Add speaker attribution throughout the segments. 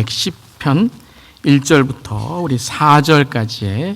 Speaker 1: 110편 1절부터 우리 4절까지의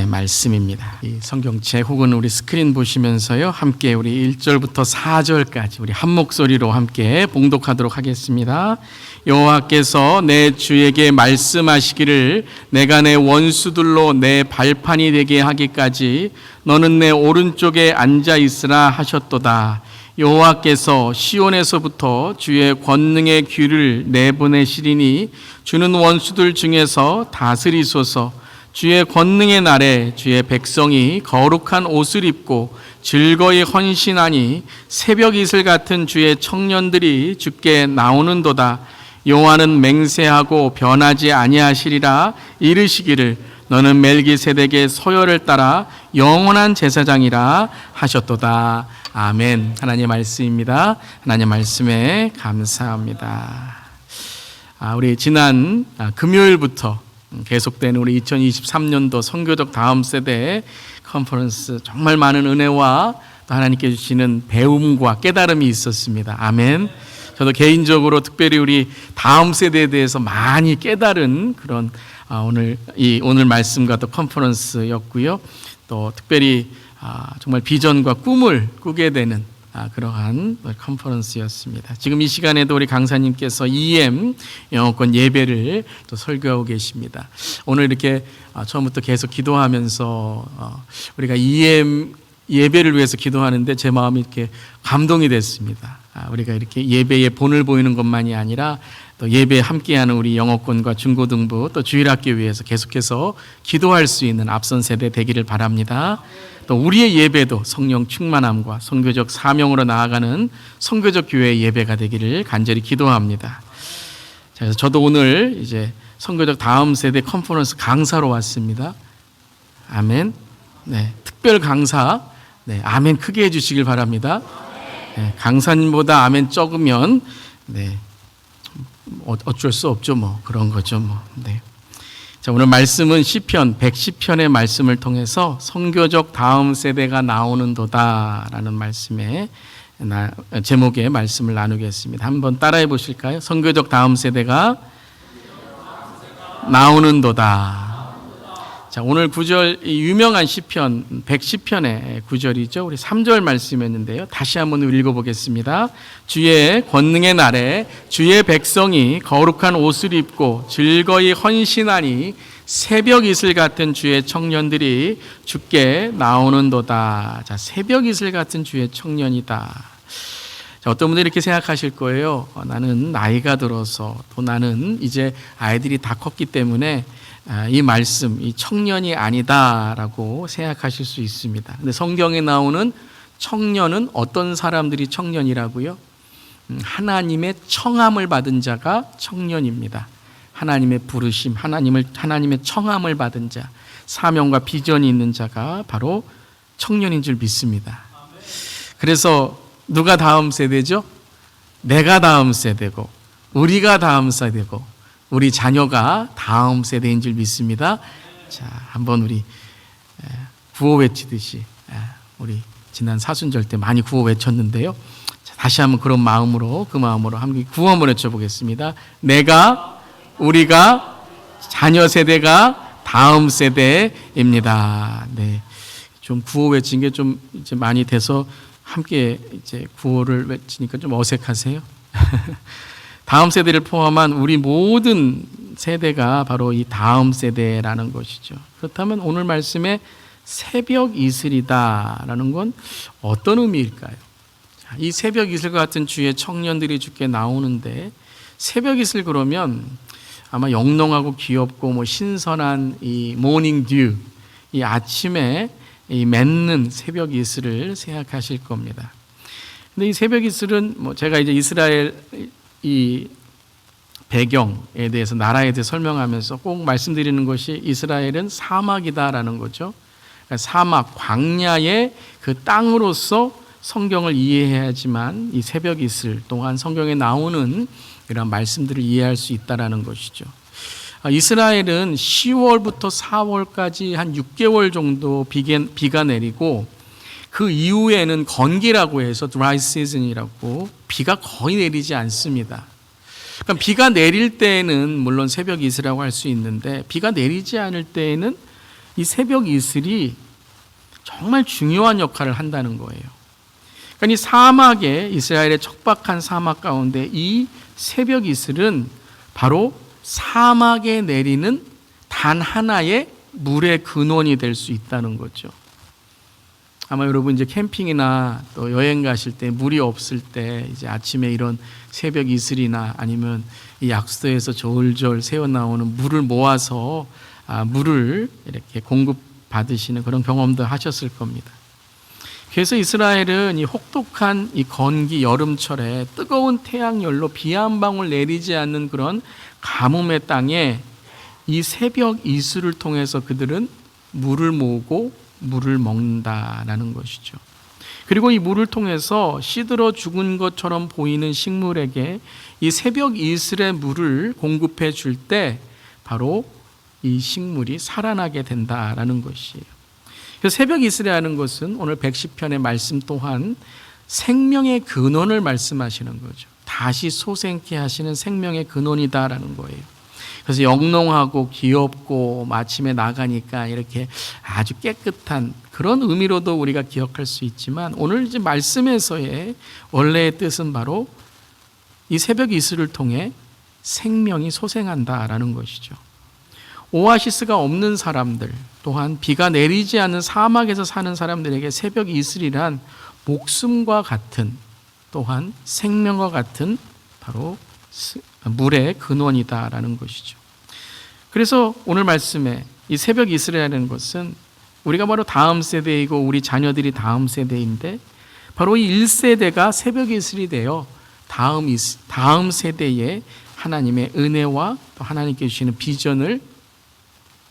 Speaker 1: 말씀입니다. 이 성경책 혹은 우리 스크린 보시면서요, 함께 우리 1절부터 4절까지 우리 한 목소리로 함께 봉독하도록 하겠습니다. 여호와께서 내 주에게 말씀하시기를 내가 내 원수들로 내 발판이 되게 하기까지 너는 내 오른쪽에 앉아 있으라 하셨도다. 여호와께서 시온에서부터 주의 권능의 귀를 내보내시리니 주는 원수들 중에서 다스리소서. 주의 권능의 날에 주의 백성이 거룩한 옷을 입고 즐거이 헌신하니 새벽 이슬 같은 주의 청년들이 주께 나오는도다. 여호와는 맹세하고 변하지 아니하시리라 이르시기를 너는 멜기세덱의 서열을 따라 영원한 제사장이라 하셨도다. 아멘. 하나님의 말씀입니다. 하나님의 말씀에 감사합니다. 우리 지난 금요일부터 계속되는 우리 2023년도 선교적 다음 세대 컨퍼런스, 정말 많은 은혜와 또 하나님께 주시는 배움과 깨달음이 있었습니다. 아멘. 저도 개인적으로 특별히 우리 다음 세대에 대해서 많이 깨달은 그런 오늘 말씀과 또 컨퍼런스였고요. 또 특별히 정말 비전과 꿈을 꾸게 되는 그러한 컨퍼런스였습니다. 지금 이 시간에도 우리 강사님께서 EM 영어권 예배를 또 설교하고 계십니다. 오늘 이렇게 처음부터 계속 기도하면서 우리가 EM 예배를 위해서 기도하는데 제 마음이 이렇게 감동이 됐습니다. 우리가 이렇게 예배의 본을 보이는 것만이 아니라 또 예배에 함께하는 우리 영어권과 중고등부 또 주일학교 위해서 계속해서 기도할 수 있는 앞선 세대 되기를 바랍니다. 또 우리의 예배도 성령 충만함과 선교적 사명으로 나아가는 선교적 교회의 예배가 되기를 간절히 기도합니다. 그래서 저도 오늘 이제 선교적 다음 세대 컨퍼런스 강사로 왔습니다. 아멘. 네, 특별 강사. 네, 아멘 크게 해주시길 바랍니다. 네, 강사님보다 아멘 적으면 어쩔 수 없죠, 그런 거죠, 네. 자, 오늘 말씀은 시편 110편의 말씀을 통해서 선교적 다음 세대가 나오는도다라는 말씀의 제목의 말씀을 나누겠습니다. 한번 따라해 보실까요? 선교적 다음 세대가 나오는도다. 자, 오늘 구절, 유명한 시편 110편의 구절이죠. 우리 3절 말씀이었는데요. 다시 한번 읽어보겠습니다. 주의 권능의 날에 주의 백성이 거룩한 옷을 입고 즐거이 헌신하니 새벽 이슬 같은 주의 청년들이 주께 나오는도다. 자, 새벽 이슬 같은 주의 청년이다. 자, 어떤 분들이 이렇게 생각하실 거예요. 나는 나이가 들어서 또 나는 이제 아이들이 다 컸기 때문에 이 말씀, 이 청년이 아니다라고 생각하실 수 있습니다. 근데 성경에 나오는 청년은 어떤 사람들이 청년이라고요? 하나님의 청함을 받은 자가 청년입니다. 하나님의 부르심, 하나님의 청함을 받은 자, 사명과 비전이 있는 자가 바로 청년인 줄 믿습니다. 그래서 누가 다음 세대죠? 내가 다음 세대고, 우리가 다음 세대고, 우리 자녀가 다음 세대인 줄 믿습니다. 자, 한번 우리 구호 외치듯이 우리 지난 사순절 때 많이 구호 외쳤는데요. 자, 다시 한번 그 마음으로 함께 구호 한번 외쳐보겠습니다. 내가, 우리가, 자녀 세대가 다음 세대입니다. 네, 좀 구호 외친 게 좀 이제 많이 돼서 함께 이제 구호를 외치니까 좀 어색하세요? 다음 세대를 포함한 우리 모든 세대가 바로 이 다음 세대라는 것이죠. 그렇다면 오늘 말씀에 새벽 이슬이다라는 건 어떤 의미일까요? 이 새벽 이슬 같은 주의 청년들이 주께 나오는데, 새벽 이슬 그러면 아마 영롱하고 귀엽고 신선한 이 모닝 듀, 이 아침에 이 맺는 새벽 이슬을 생각하실 겁니다. 근데 이 새벽 이슬은 제가 이제 이스라엘 이 배경에 대해서, 나라에 대해서 설명하면서 꼭 말씀드리는 것이 이스라엘은 사막이다라는 거죠. 그러니까 사막, 광야의 그 땅으로서 성경을 이해해야지만 이 새벽 이슬 동안 성경에 나오는 이런 말씀들을 이해할 수 있다라는 것이죠. 이스라엘은 10월부터 4월까지 한 6개월 정도 비가 내리고, 그 이후에는 건기라고 해서 드라이 시즌이라고 비가 거의 내리지 않습니다. 그러니까 비가 내릴 때에는 물론 새벽 이슬이라고 할 수 있는데 비가 내리지 않을 때에는 이 새벽 이슬이 정말 중요한 역할을 한다는 거예요. 그러니까 이 사막에 이스라엘의 척박한 사막 가운데 이 새벽 이슬은 바로 사막에 내리는 단 하나의 물의 근원이 될 수 있다는 거죠. 아마 여러분 이제 캠핑이나 또 여행 가실 때 물이 없을 때 이제 아침에 이런 새벽 이슬이나 아니면 이 약수도에서 저울저울 새어 나오는 물을 모아서 물을 이렇게 공급받으시는 그런 경험도 하셨을 겁니다. 그래서 이스라엘은 이 혹독한 이 건기 여름철에 뜨거운 태양열로 비 한 방울 내리지 않는 그런 가뭄의 땅에 이 새벽 이슬을 통해서 그들은 물을 모으고 물을 먹는다라는 것이죠. 그리고 이 물을 통해서 시들어 죽은 것처럼 보이는 식물에게 이 새벽 이슬의 물을 공급해 줄 때 바로 이 식물이 살아나게 된다라는 것이에요. 그래서 새벽 이슬이라는 것은 오늘 110편의 말씀 또한 생명의 근원을 말씀하시는 거죠. 다시 솟생케 하시는 생명의 근원이다라는 거예요. 그래서 영롱하고 귀엽고 아침에 나가니까 이렇게 아주 깨끗한 그런 의미로도 우리가 기억할 수 있지만 오늘 이제 말씀에서의 원래의 뜻은 바로 이 새벽 이슬을 통해 생명이 솟생한다라는 것이죠. 오아시스가 없는 사람들 또한 비가 내리지 않는 사막에서 사는 사람들에게 새벽 이슬이란 목숨과 같은 또한 생명과 같은 바로 물의 근원이다라는 것이죠. 그래서 오늘 말씀에 이 새벽 이슬이라는 것은 우리가 바로 다음 세대이고 우리 자녀들이 다음 세대인데 바로 이 1세대가 새벽 이슬이 되어 다음 세대에 하나님의 은혜와 또 하나님께 주시는 비전을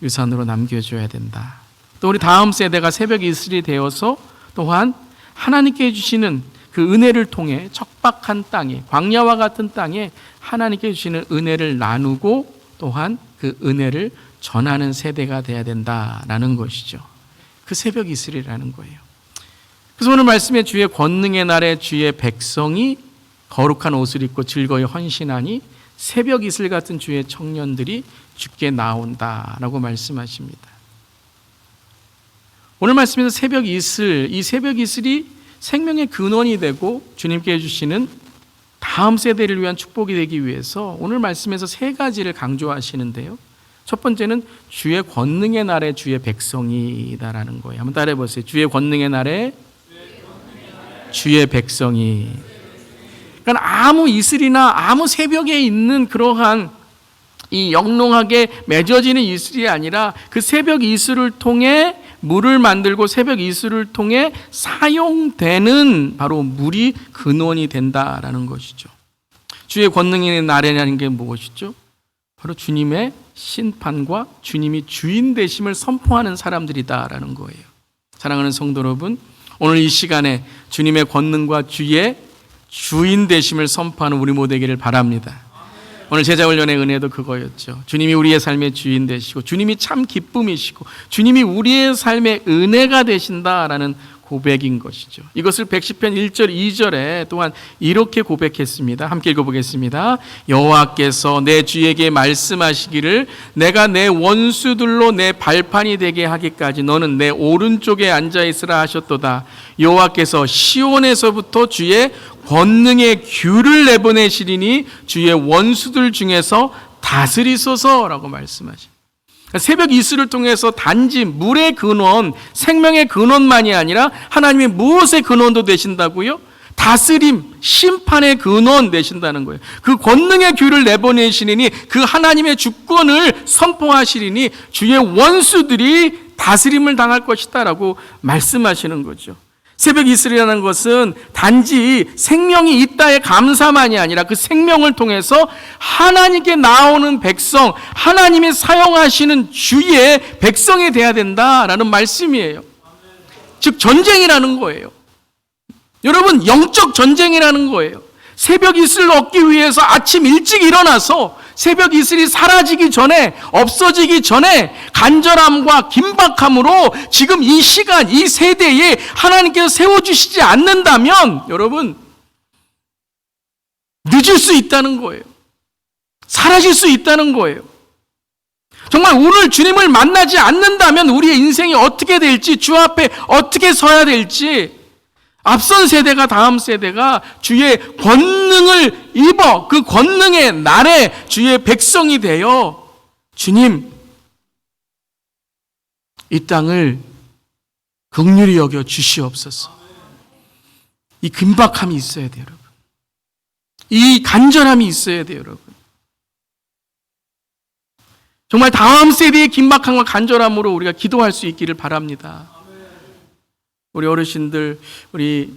Speaker 1: 유산으로 남겨줘야 된다. 또 우리 다음 세대가 새벽 이슬이 되어서 또한 하나님께 주시는 그 은혜를 통해 척박한 땅에 광야와 같은 땅에 하나님께 주시는 은혜를 나누고 또한 그 은혜를 전하는 세대가 돼야 된다라는 것이죠. 그 새벽 이슬이라는 거예요. 그래서 오늘 말씀에 주의 권능의 날에 주의 백성이 거룩한 옷을 입고 즐거이 헌신하니 새벽 이슬 같은 주의 청년들이 주께 나온다라고 말씀하십니다. 오늘 말씀에서 새벽 이슬, 이 새벽 이슬이 생명의 근원이 되고 주님께 해주시는 다음 세대를 위한 축복이 되기 위해서 오늘 말씀에서 세 가지를 강조하시는데요. 첫 번째는 주의 권능의 날에 주의 백성이다라는 거예요. 한번 따라해 보세요. 주의 권능의 날에 주의 백성이. 그러니까 아무 이슬이나 아무 새벽에 있는 그러한 이 영롱하게 맺어지는 이슬이 아니라 그 새벽 이슬을 통해 물을 만들고 새벽 이슬을 통해 사용되는 바로 물이 근원이 된다라는 것이죠. 주의 권능의 날이라는 게 무엇이죠? 바로 주님의 심판과 주님이 주인 되심을 선포하는 사람들이다라는 거예요. 사랑하는 성도 여러분, 오늘 이 시간에 주님의 권능과 주의 주인 되심을 선포하는 우리 모두 되기를 바랍니다. 오늘 제자훈련의 은혜도 그거였죠. 주님이 우리의 삶의 주인 되시고 주님이 참 기쁨이시고 주님이 우리의 삶의 은혜가 되신다라는 고백인 것이죠. 이것을 110편 1절 2절에 또한 이렇게 고백했습니다. 함께 읽어보겠습니다. 여호와께서 내 주에게 말씀하시기를 내가 내 원수들로 내 발판이 되게 하기까지 너는 내 오른쪽에 앉아있으라 하셨도다. 여호와께서 시온에서부터 주의 권능의 귤을 내보내시리니 주의 원수들 중에서 다스리소서라고 말씀하십니다. 새벽 이슬을 통해서 단지 물의 근원, 생명의 근원만이 아니라 하나님의 무엇의 근원도 되신다고요? 다스림, 심판의 근원 되신다는 거예요. 그 권능의 귤을 내보내시리니 그 하나님의 주권을 선포하시리니 주의 원수들이 다스림을 당할 것이다 라고 말씀하시는 거죠. 새벽 이슬이라는 것은 단지 생명이 있다의 감사만이 아니라 그 생명을 통해서 하나님께 나오는 백성, 하나님이 사용하시는 주의 백성이 돼야 된다라는 말씀이에요. 즉 전쟁이라는 거예요. 여러분, 영적 전쟁이라는 거예요. 새벽 이슬을 얻기 위해서 아침 일찍 일어나서 새벽 이슬이 사라지기 전에, 없어지기 전에 간절함과 긴박함으로 지금 이 시간, 이 세대에 하나님께서 세워주시지 않는다면 여러분 늦을 수 있다는 거예요. 사라질 수 있다는 거예요. 정말 오늘 주님을 만나지 않는다면 우리의 인생이 어떻게 될지, 주 앞에 어떻게 서야 될지, 앞선 세대가, 다음 세대가 주의 권능을 입어 그 권능의 날에 주의 백성이 되어 주님, 이 땅을 긍휼히 여겨 주시옵소서. 이 긴박함이 있어야 돼요, 여러분. 이 간절함이 있어야 돼요, 여러분. 정말 다음 세대의 긴박함과 간절함으로 우리가 기도할 수 있기를 바랍니다. 우리 어르신들, 우리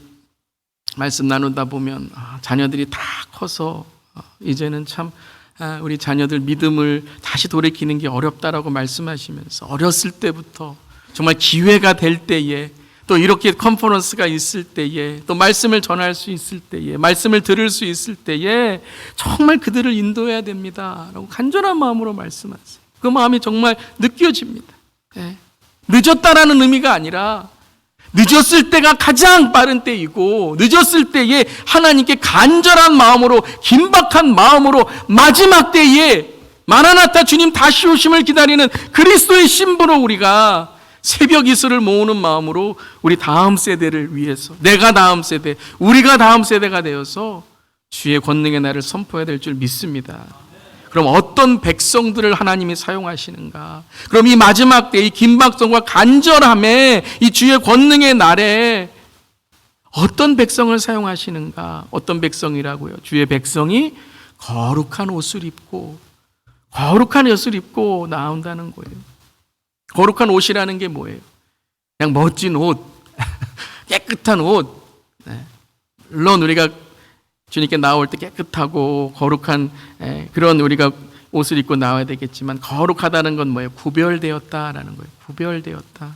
Speaker 1: 말씀 나누다 보면 자녀들이 다 커서 이제는 참 우리 자녀들 믿음을 다시 돌이키는 게 어렵다라고 말씀하시면서 어렸을 때부터 정말 기회가 될 때에, 또 이렇게 컨퍼런스가 있을 때에, 또 말씀을 전할 수 있을 때에, 말씀을 들을 수 있을 때에 정말 그들을 인도해야 됩니다 라고 간절한 마음으로 말씀하세요. 그 마음이 정말 느껴집니다. 늦었다라는 의미가 아니라 늦었을 때가 가장 빠른 때이고, 늦었을 때에 하나님께 간절한 마음으로, 긴박한 마음으로 마지막 때에 마라나타 주님 다시 오심을 기다리는 그리스도의 신부로 우리가 새벽 이슬을 모으는 마음으로 우리 다음 세대를 위해서, 내가 다음 세대, 우리가 다음 세대가 되어서 주의 권능의 날을 선포해야 될 줄 믿습니다. 그럼 어떤 백성들을 하나님이 사용하시는가? 그럼 이 마지막 때 이 긴박성과 간절함에 이 주의 권능의 날에 어떤 백성을 사용하시는가? 어떤 백성이라고요? 주의 백성이 거룩한 옷을 입고, 거룩한 옷을 입고 나온다는 거예요. 거룩한 옷이라는 게 뭐예요? 그냥 멋진 옷, 깨끗한 옷. 물론 우리가 주님께 나올 때 깨끗하고 거룩한 그런 우리가 옷을 입고 나와야 되겠지만, 거룩하다는 건 뭐예요? 구별되었다라는 거예요. 구별되었다.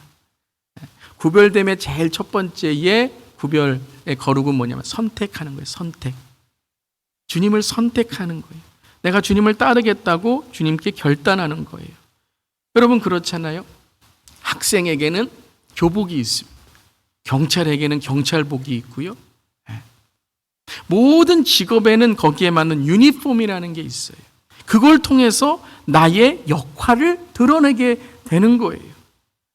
Speaker 1: 구별됨의 제일 첫 번째의 구별의 거룩은 뭐냐면 선택하는 거예요. 선택. 주님을 선택하는 거예요. 내가 주님을 따르겠다고 주님께 결단하는 거예요. 여러분 그렇잖아요. 학생에게는 교복이 있습니다. 경찰에게는 경찰복이 있고요. 모든 직업에는 거기에 맞는 유니폼이라는 게 있어요. 그걸 통해서 나의 역할을 드러내게 되는 거예요.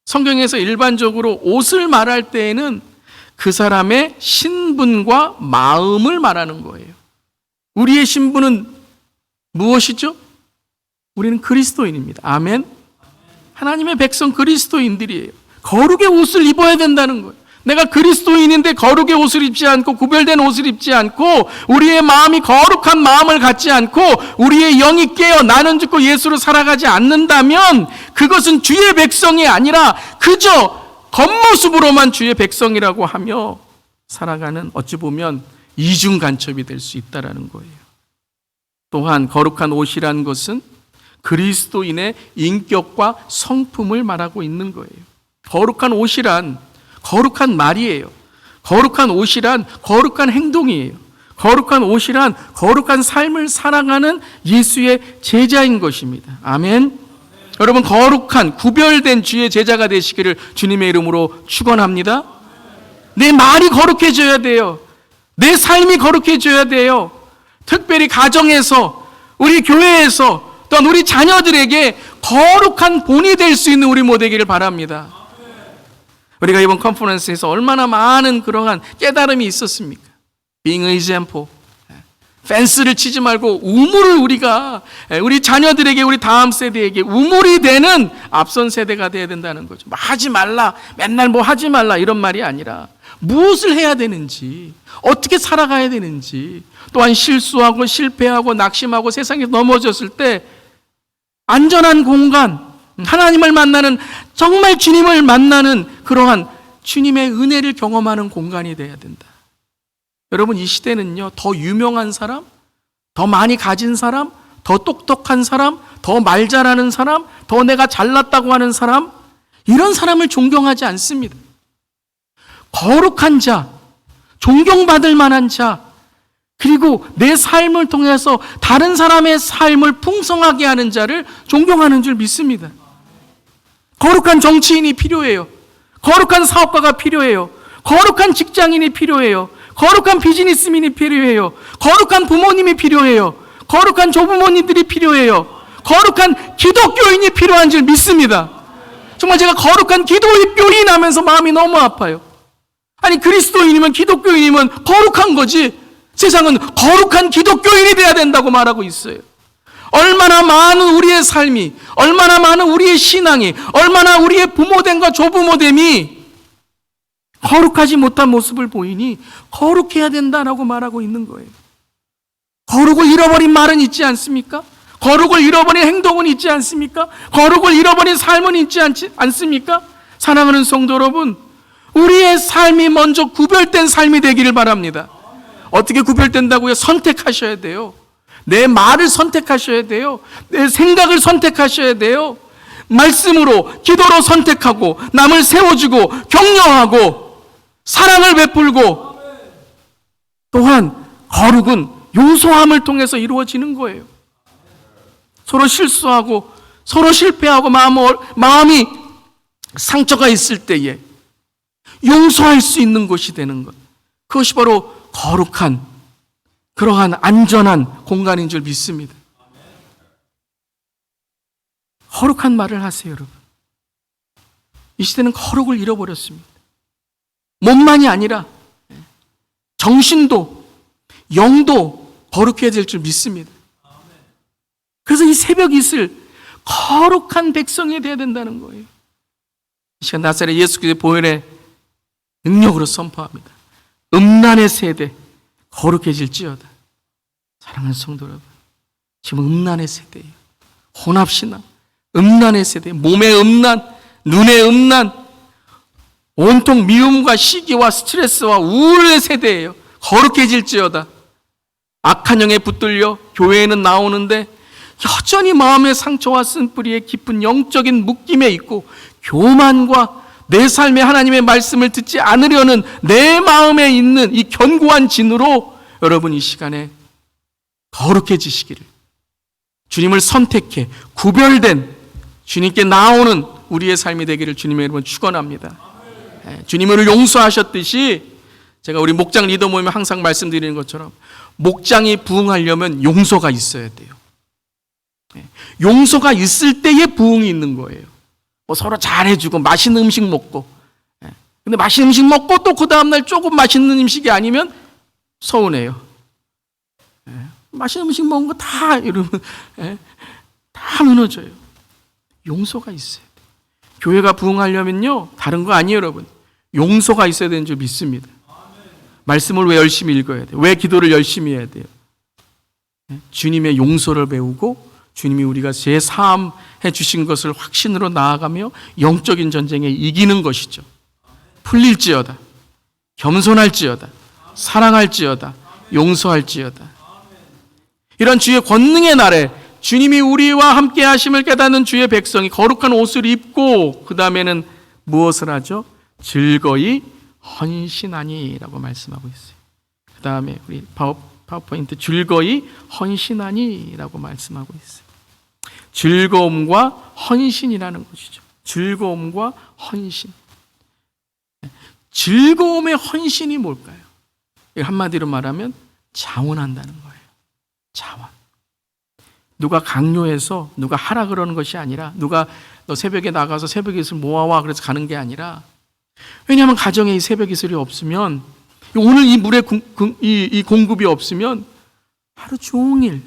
Speaker 1: 성경에서 일반적으로 옷을 말할 때에는 그 사람의 신분과 마음을 말하는 거예요. 우리의 신분은 무엇이죠? 우리는 그리스도인입니다. 아멘. 하나님의 백성 그리스도인들이에요. 거룩의 옷을 입어야 된다는 거예요. 내가 그리스도인인데 거룩의 옷을 입지 않고, 구별된 옷을 입지 않고, 우리의 마음이 거룩한 마음을 갖지 않고, 우리의 영이 깨어 나는 죽고 예수로 살아가지 않는다면 그것은 주의 백성이 아니라 그저 겉모습으로만 주의 백성이라고 하며 살아가는, 어찌 보면 이중 간첩이 될 수 있다는 거예요. 또한 거룩한 옷이란 것은 그리스도인의 인격과 성품을 말하고 있는 거예요. 거룩한 옷이란 거룩한 말이에요. 거룩한 옷이란 거룩한 행동이에요. 거룩한 옷이란 거룩한 삶을 살아가는 예수의 제자인 것입니다. 아멘. 여러분 거룩한 구별된 주의 제자가 되시기를 주님의 이름으로 축원합니다. 내 말이 거룩해져야 돼요. 내 삶이 거룩해져야 돼요. 특별히 가정에서, 우리 교회에서, 또한 우리 자녀들에게 거룩한 본이 될 수 있는 우리 모두 되기를 바랍니다. 우리가 이번 컨퍼런스에서 얼마나 많은 그러한 깨달음이 있었습니까? Being an example. 펜스를 치지 말고 우물을 우리가 우리 자녀들에게, 우리 다음 세대에게 우물이 되는 앞선 세대가 되어야 된다는 거죠. 뭐 하지 말라, 맨날 뭐 하지 말라 이런 말이 아니라 무엇을 해야 되는지, 어떻게 살아가야 되는지, 또한 실수하고 실패하고 낙심하고 세상에 넘어졌을 때 안전한 공간, 하나님을 만나는, 정말 주님을 만나는 그러한 주님의 은혜를 경험하는 공간이 되어야 된다. 여러분 이 시대는요, 더 유명한 사람, 더 많이 가진 사람, 더 똑똑한 사람, 더 말 잘하는 사람, 더 내가 잘났다고 하는 사람, 이런 사람을 존경하지 않습니다. 거룩한 자, 존경받을 만한 자, 그리고 내 삶을 통해서 다른 사람의 삶을 풍성하게 하는 자를 존경하는 줄 믿습니다. 거룩한 정치인이 필요해요. 거룩한 사업가가 필요해요. 거룩한 직장인이 필요해요. 거룩한 비즈니스맨이 필요해요. 거룩한 부모님이 필요해요. 거룩한 조부모님들이 필요해요. 거룩한 기독교인이 필요한 줄 믿습니다. 정말 제가 거룩한 기독교인 하면서 마음이 너무 아파요. 아니, 그리스도인이면 기독교인이면 거룩한 거지, 세상은 거룩한 기독교인이 돼야 된다고 말하고 있어요. 얼마나 많은 우리의 삶이, 얼마나 많은 우리의 신앙이, 얼마나 우리의 부모됨과 조부모됨이 거룩하지 못한 모습을 보이니 거룩해야 된다라고 말하고 있는 거예요. 거룩을 잃어버린 말은 있지 않습니까? 거룩을 잃어버린 행동은 있지 않습니까? 거룩을 잃어버린 삶은 있지 않습니까? 사랑하는 성도 여러분, 우리의 삶이 먼저 구별된 삶이 되기를 바랍니다. 어떻게 구별된다고요? 선택하셔야 돼요. 내 말을 선택하셔야 돼요. 내 생각을 선택하셔야 돼요. 말씀으로, 기도로 선택하고, 남을 세워주고, 격려하고, 사랑을 베풀고, 또한 거룩은 용서함을 통해서 이루어지는 거예요. 서로 실수하고, 서로 실패하고, 마음이 상처가 있을 때에 용서할 수 있는 곳이 되는 것. 그것이 바로 거룩한, 그러한 안전한 공간인 줄 믿습니다. 거룩한 말을 하세요, 여러분. 이 시대는 거룩을 잃어버렸습니다. 몸만이 아니라 정신도, 영도 거룩해야 될 줄 믿습니다. 그래서 이 새벽 이슬 거룩한 백성이 되어야 된다는 거예요. 이 시간 나사렛 예수 그리스도의 보혈의 능력으로 선포합니다. 음란의 세대 거룩해질지어다. 사랑하는 성도 여러분, 지금 음란의 세대예요. 혼합신앙, 음란의 세대, 몸의 음란, 눈의 음란, 온통 미움과 시기와 스트레스와 우울의 세대예요. 거룩해질지어다. 악한 영에 붙들려 교회에는 나오는데 여전히 마음의 상처와 쓴뿌리에 깊은 영적인 묶임에 있고, 교만과 내 삶에 하나님의 말씀을 듣지 않으려는 내 마음에 있는 이 견고한 진으로 여러분 이 시간에 거룩해지시기를, 주님을 선택해 구별된 주님께 나오는 우리의 삶이 되기를 주님의 이름으로 축원합니다. 주님을 용서하셨듯이, 제가 우리 목장 리더 모임에 항상 말씀드리는 것처럼 목장이 부흥하려면 용서가 있어야 돼요. 용서가 있을 때에 부흥이 있는 거예요. 서로 잘해주고 맛있는 음식 먹고, 근데 맛있는 음식 먹고 또 그 다음날 조금 맛있는 음식이 아니면 서운해요. 맛있는 음식 먹은 거 다 이러면 다 무너져요. 용서가 있어야 돼요. 교회가 부흥하려면요, 다른 거 아니에요, 여러분. 용서가 있어야 되는 줄 믿습니다. 말씀을 왜 열심히 읽어야 돼요? 왜 기도를 열심히 해야 돼요? 주님의 용서를 배우고, 주님이 우리가 제 사함해 주신 것을 확신으로 나아가며 영적인 전쟁에 이기는 것이죠. 풀릴지어다, 겸손할지어다, 사랑할지어다, 용서할지어다. 이런 주의 권능의 날에 주님이 우리와 함께 하심을 깨닫는 주의 백성이 거룩한 옷을 입고, 그 다음에는 무엇을 하죠? 즐거이 헌신하니라고 말씀하고 있어요. 그 다음에 우리 파워포인트, 즐거이 헌신하니라고 말씀하고 있어요. 즐거움과 헌신이라는 것이죠. 즐거움과 헌신. 즐거움의 헌신이 뭘까요? 한마디로 말하면 자원한다는 거예요. 자원. 누가 강요해서 누가 하라 그러는 것이 아니라, 누가 너 새벽에 나가서 새벽 이슬 모아와 그래서 가는 게 아니라, 왜냐하면 가정에 이 새벽 이슬이 없으면, 오늘 이 물의 이 공급이 없으면 하루 종일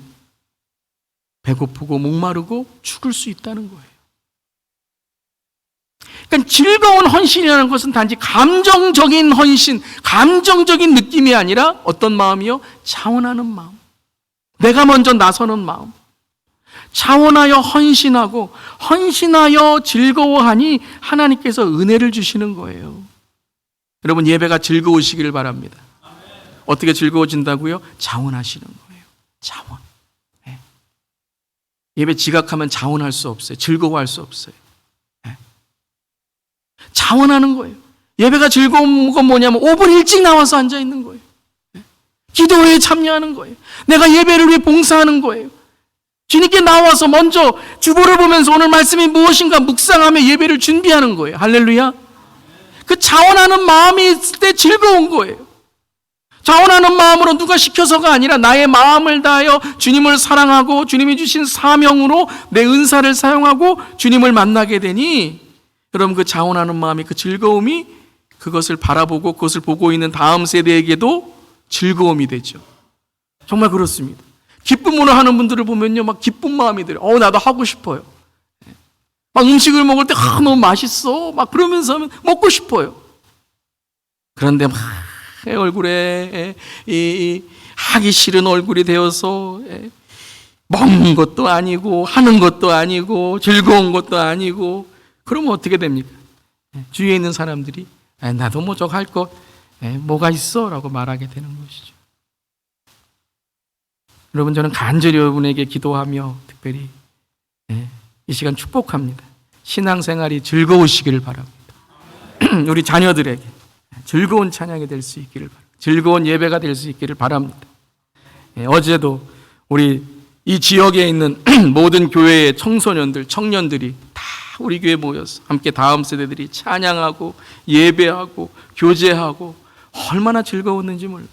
Speaker 1: 배고프고 목마르고 죽을 수 있다는 거예요. 그러니까 즐거운 헌신이라는 것은 단지 감정적인 헌신, 감정적인 느낌이 아니라 어떤 마음이요? 자원하는 마음. 내가 먼저 나서는 마음. 자원하여 헌신하고, 헌신하여 즐거워하니 하나님께서 은혜를 주시는 거예요. 여러분, 예배가 즐거우시기를 바랍니다. 어떻게 즐거워진다고요? 자원하시는 거예요. 자원. 예배 지각하면 자원할 수 없어요. 즐거워할 수 없어요. 자원하는 거예요. 예배가 즐거운 건 뭐냐면 5분 일찍 나와서 앉아 있는 거예요. 기도회에 참여하는 거예요. 내가 예배를 위해 봉사하는 거예요. 주님께 나와서 먼저 주보를 보면서 오늘 말씀이 무엇인가 묵상하며 예배를 준비하는 거예요. 할렐루야. 그 자원하는 마음이 있을 때 즐거운 거예요. 자원하는 마음으로 누가 시켜서가 아니라 나의 마음을 다하여 주님을 사랑하고 주님이 주신 사명으로 내 은사를 사용하고 주님을 만나게 되니 여러분 그 자원하는 마음이 그 즐거움이 그것을 바라보고 그것을 보고 있는 다음 세대에게도 즐거움이 되죠. 정말 그렇습니다. 기쁨으로 하는 분들을 보면요, 막 기쁜 마음이 들어요. 나도 하고 싶어요. 막 음식을 먹을 때 너무 맛있어. 막 그러면서 하면 먹고 싶어요. 그런데 막 얼굴에 하기 싫은 얼굴이 되어서 먹는 것도 아니고 하는 것도 아니고 즐거운 것도 아니고 그러면 어떻게 됩니까? 주위에 있는 사람들이 나도 뭐 저거 할 거 뭐가 있어? 라고 말하게 되는 것이죠. 여러분 저는 간절히 여러분에게 기도하며 특별히 이 시간 축복합니다. 신앙생활이 즐거우시기를 바랍니다. 우리 자녀들에게 즐거운 찬양이 될 수 있기를 바랍니다. 즐거운 예배가 될 수 있기를 바랍니다. 어제도 우리 이 지역에 있는 모든 교회의 청소년들, 청년들이 다 우리 교회에 모여서 함께 다음 세대들이 찬양하고 예배하고 교제하고 얼마나 즐거웠는지 몰라요.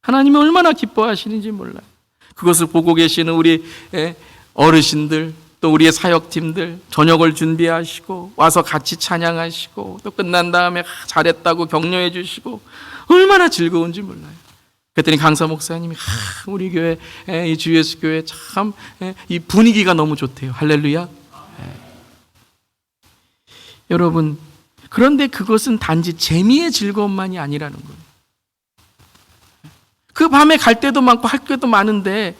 Speaker 1: 하나님이 얼마나 기뻐하시는지 몰라요. 그것을 보고 계시는 우리 어르신들 또 우리의 사역팀들 저녁을 준비하시고 와서 같이 찬양하시고 또 끝난 다음에 잘했다고 격려해 주시고 얼마나 즐거운지 몰라요. 그랬더니 강사 목사님이 우리 교회 이 주 예수 교회 참 이 분위기가 너무 좋대요. 할렐루야. 여러분 그런데 그것은 단지 재미의 즐거움만이 아니라는 거예요. 그 밤에 갈 때도 많고 할 때도 많은데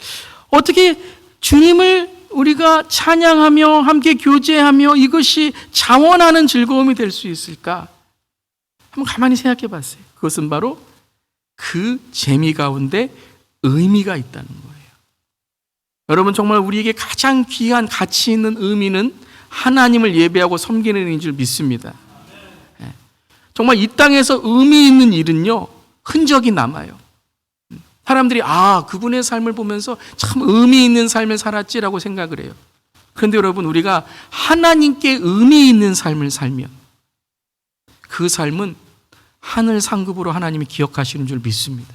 Speaker 1: 어떻게 주님을 우리가 찬양하며 함께 교제하며 이것이 자원하는 즐거움이 될 수 있을까? 한번 가만히 생각해 봤어요. 그것은 바로 그 재미 가운데 의미가 있다는 거예요. 여러분 정말 우리에게 가장 귀한 가치 있는 의미는 하나님을 예배하고 섬기는 일인 줄 믿습니다. 정말 이 땅에서 의미 있는 일은요 흔적이 남아요. 사람들이 그분의 삶을 보면서 참 의미 있는 삶을 살았지라고 생각을 해요. 그런데 여러분 우리가 하나님께 의미 있는 삶을 살면 그 삶은 하늘 상급으로 하나님이 기억하시는 줄 믿습니다.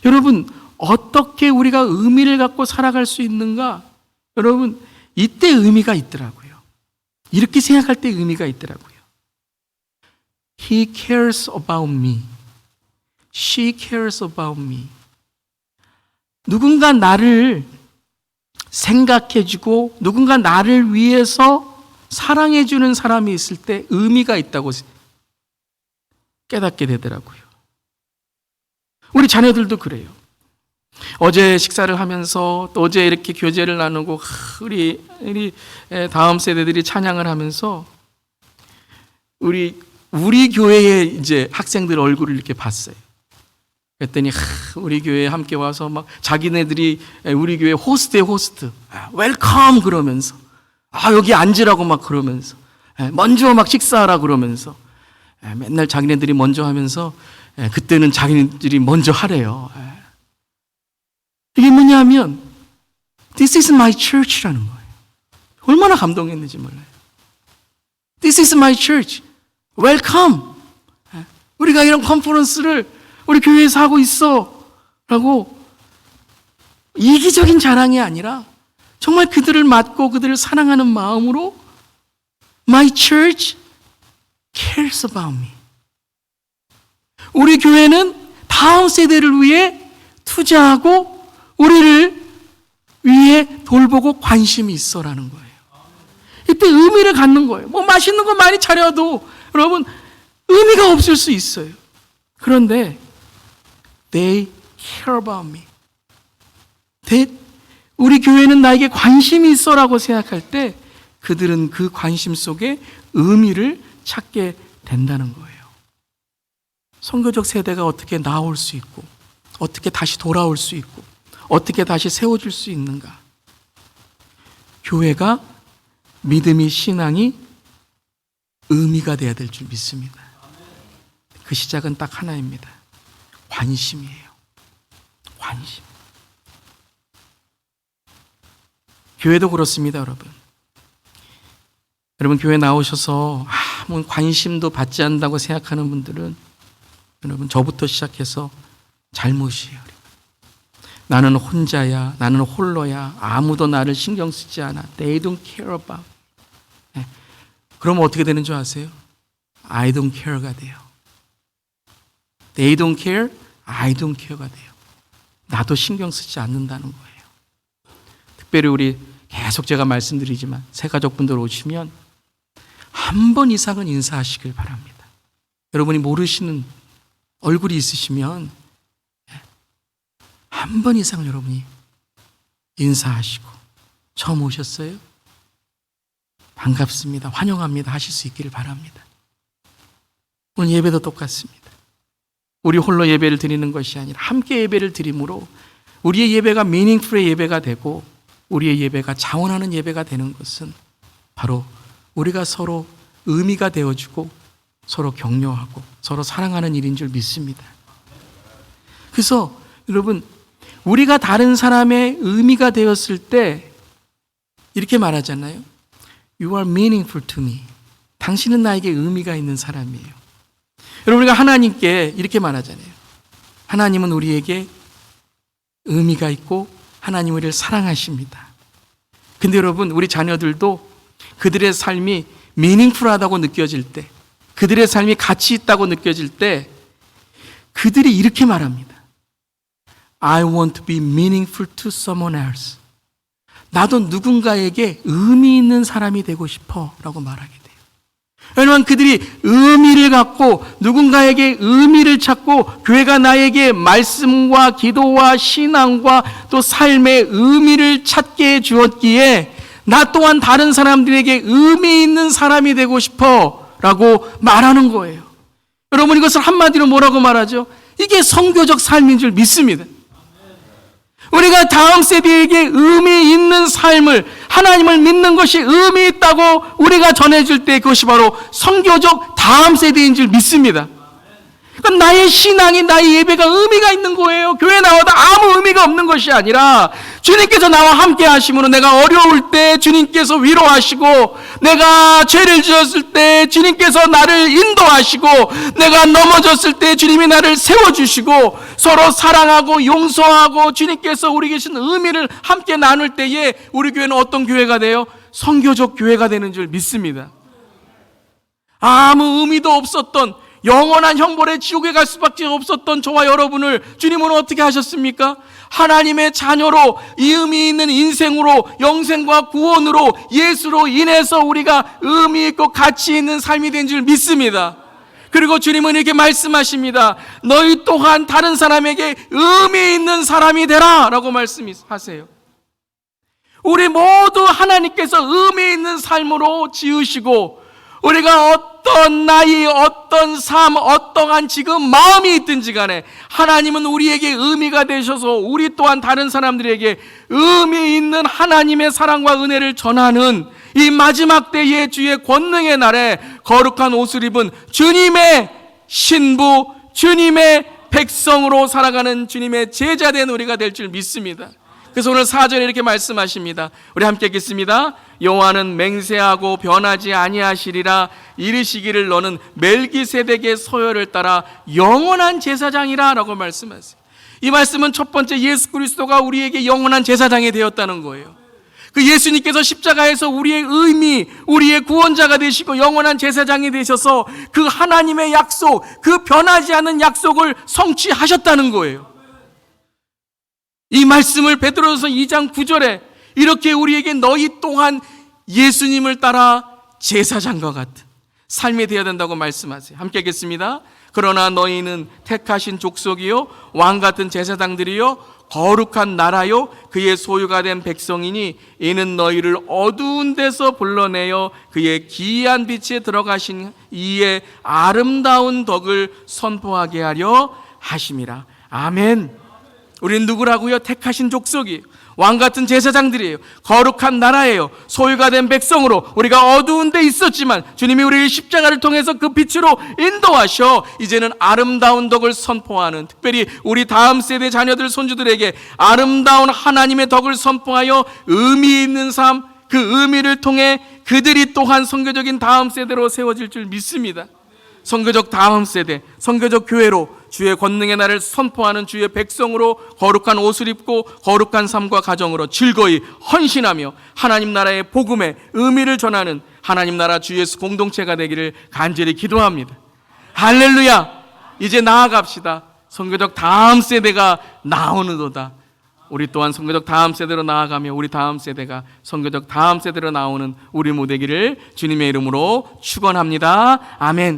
Speaker 1: 여러분 어떻게 우리가 의미를 갖고 살아갈 수 있는가? 여러분 이때 의미가 있더라고요. 이렇게 생각할 때 의미가 있더라고요. He cares about me. She cares about me. 누군가 나를 생각해주고 누군가 나를 위해서 사랑해주는 사람이 있을 때 의미가 있다고 깨닫게 되더라고요. 우리 자녀들도 그래요. 어제 식사를 하면서 또 어제 이렇게 교제를 나누고 우리 다음 세대들이 찬양을 하면서 우리 교회의 이제 학생들 얼굴을 이렇게 봤어요. 그랬더니 우리 교회에 함께 와서 막 자기네들이 우리 교회 호스트에 호스트 웰컴 그러면서 여기 앉으라고 막 그러면서 먼저 막 식사하라 그러면서 맨날 자기네들이 먼저 하면서 그때는 자기네들이 먼저 하래요. 이게 뭐냐면 This is my church라는 거예요. 얼마나 감동했는지 몰라요. This is my church. Welcome. 우리가 이런 컨퍼런스를 우리 교회에서 하고 있어 라고 이기적인 자랑이 아니라 정말 그들을 맡고 그들을 사랑하는 마음으로 My church cares about me. 우리 교회는 다음 세대를 위해 투자하고 우리를 위해 돌보고 관심이 있어라는 거예요. 이때 의미를 갖는 거예요. 뭐 맛있는 거 많이 차려도 여러분 의미가 없을 수 있어요. 그런데 They care about me. 우리 교회는 나에게 관심이 있어라고 생각할 때 그들은 그 관심 속에 의미를 찾게 된다는 거예요. 선교적 세대가 어떻게 나올 수 있고 어떻게 다시 돌아올 수 있고 어떻게 다시 세워질 수 있는가? 교회가 믿음이 신앙이 의미가 돼야 될 줄 믿습니다. 그 시작은 딱 하나입니다. 관심이에요. 관심. 교회도 그렇습니다, 여러분. 여러분 교회 나오셔서 아무 관심도 받지 않는다고 생각하는 분들은 여러분, 저부터 시작해서 잘못이에요. 나는 혼자야, 나는 홀로야, 아무도 나를 신경 쓰지 않아. They don't care about. 네. 그러면 어떻게 되는 줄 아세요? I don't care가 돼요. They don't care, I don't care가 돼요. 나도 신경 쓰지 않는다는 거예요. 특별히 우리 계속 제가 말씀드리지만 새 가족분들 오시면 한 번 이상은 인사하시길 바랍니다. 여러분이 모르시는 얼굴이 있으시면 한 번 이상 여러분이 인사하시고, 처음 오셨어요? 반갑습니다, 환영합니다 하실 수 있기를 바랍니다. 오늘 예배도 똑같습니다. 우리 홀로 예배를 드리는 것이 아니라 함께 예배를 드림으로 우리의 예배가 미닝풀의 예배가 되고 우리의 예배가 자원하는 예배가 되는 것은 바로 우리가 서로 의미가 되어주고 서로 격려하고 서로 사랑하는 일인 줄 믿습니다. 그래서 여러분, 우리가 다른 사람의 의미가 되었을 때 이렇게 말하잖아요. You are meaningful to me. 당신은 나에게 의미가 있는 사람이에요. 여러분, 우리가 하나님께 이렇게 말하잖아요. 하나님은 우리에게 의미가 있고 하나님 우리를 사랑하십니다. 근데 여러분, 우리 자녀들도 그들의 삶이 meaningful하다고 느껴질 때, 그들의 삶이 가치 있다고 느껴질 때 그들이 이렇게 말합니다. I want to be meaningful to someone else. 나도 누군가에게 의미 있는 사람이 되고 싶어 라고 말하게 돼요. 왜냐하면 그들이 의미를 갖고 누군가에게 의미를 찾고 교회가 나에게 말씀과 기도와 신앙과 또 삶의 의미를 찾게 해 주었기에 나 또한 다른 사람들에게 의미 있는 사람이 되고 싶어 라고 말하는 거예요. 여러분, 이것을 한마디로 뭐라고 말하죠? 이게 선교적 삶인 줄 믿습니다. 우리가 다음 세대에게 의미 있는 삶을, 하나님을 믿는 것이 의미 있다고 우리가 전해줄 때 그것이 바로 선교적 다음 세대인 줄 믿습니다. 그럼 나의 신앙이, 나의 예배가 의미가 있는 거예요. 교회 나와도 아무 의미가 없는 것이 아니라 주님께서 나와 함께 하심으로 내가 어려울 때 주님께서 위로하시고, 내가 죄를 지었을 때 주님께서 나를 인도하시고, 내가 넘어졌을 때 주님이 나를 세워주시고, 서로 사랑하고 용서하고 주님께서 우리 계신 의미를 함께 나눌 때에 우리 교회는 어떤 교회가 돼요? 선교적 교회가 되는 줄 믿습니다. 아무 의미도 없었던, 영원한 형벌의 지옥에 갈 수밖에 없었던 저와 여러분을 주님은 어떻게 하셨습니까? 하나님의 자녀로, 이 의미 있는 인생으로, 영생과 구원으로, 예수로 인해서 우리가 의미 있고 가치 있는 삶이 된 줄 믿습니다. 그리고 주님은 이렇게 말씀하십니다. 너희 또한 다른 사람에게 의미 있는 사람이 되라 라고 말씀하세요. 우리 모두 하나님께서 의미 있는 삶으로 지으시고, 우리가 어떤 나이, 어떤 삶, 어떠한 지금 마음이 있든지 간에 하나님은 우리에게 의미가 되셔서 우리 또한 다른 사람들에게 의미 있는 하나님의 사랑과 은혜를 전하는 이 마지막 때의 주의 권능의 날에 거룩한 옷을 입은 주님의 신부, 주님의 백성으로 살아가는 주님의 제자된 우리가 될 줄 믿습니다. 그래서 오늘 4절에 이렇게 말씀하십니다. 우리 함께 읽겠습니다. 여호와는 맹세하고 변하지 아니하시리라. 이르시기를 너는 멜기세덱의 서열을 따라 영원한 제사장이라 라고 말씀하세요. 이 말씀은 첫 번째 예수 그리스도가 우리에게 영원한 제사장이 되었다는 거예요. 그 예수님께서 십자가에서 우리의 의미, 우리의 구원자가 되시고 영원한 제사장이 되셔서 그 하나님의 약속, 그 변하지 않는 약속을 성취하셨다는 거예요. 이 말씀을 베드로전서 2장 9절에 이렇게 우리에게 너희 또한 예수님을 따라 제사장과 같은 삶이 되어야 된다고 말씀하세요. 함께 읽겠습니다. 그러나 너희는 택하신 족속이요 왕같은 제사장들이요 거룩한 나라요 그의 소유가 된 백성이니 이는 너희를 어두운 데서 불러내어 그의 기이한 빛에 들어가신 이의 아름다운 덕을 선포하게 하려 하심이라. 아멘. 우리는 누구라고요? 택하신 족속이에요. 왕같은 제사장들이에요. 거룩한 나라예요. 소유가 된 백성으로 우리가 어두운 데 있었지만 주님이 우리를 십자가를 통해서 그 빛으로 인도하셔 이제는 아름다운 덕을 선포하는, 특별히 우리 다음 세대 자녀들, 손주들에게 아름다운 하나님의 덕을 선포하여 의미 있는 삶, 그 의미를 통해 그들이 또한 선교적인 다음 세대로 세워질 줄 믿습니다. 선교적 다음 세대, 선교적 교회로 주의 권능의 날을 선포하는 주의 백성으로 거룩한 옷을 입고 거룩한 삶과 가정으로 즐거이 헌신하며 하나님 나라의 복음의 의미를 전하는 하나님 나라 주 예수 공동체가 되기를 간절히 기도합니다. 할렐루야! 이제 나아갑시다. 선교적 다음 세대가 나오는도다. 우리 또한 선교적 다음 세대로 나아가며 우리 다음 세대가 선교적 다음 세대로 나오는 우리 모두기를 주님의 이름으로 축원합니다. 아멘.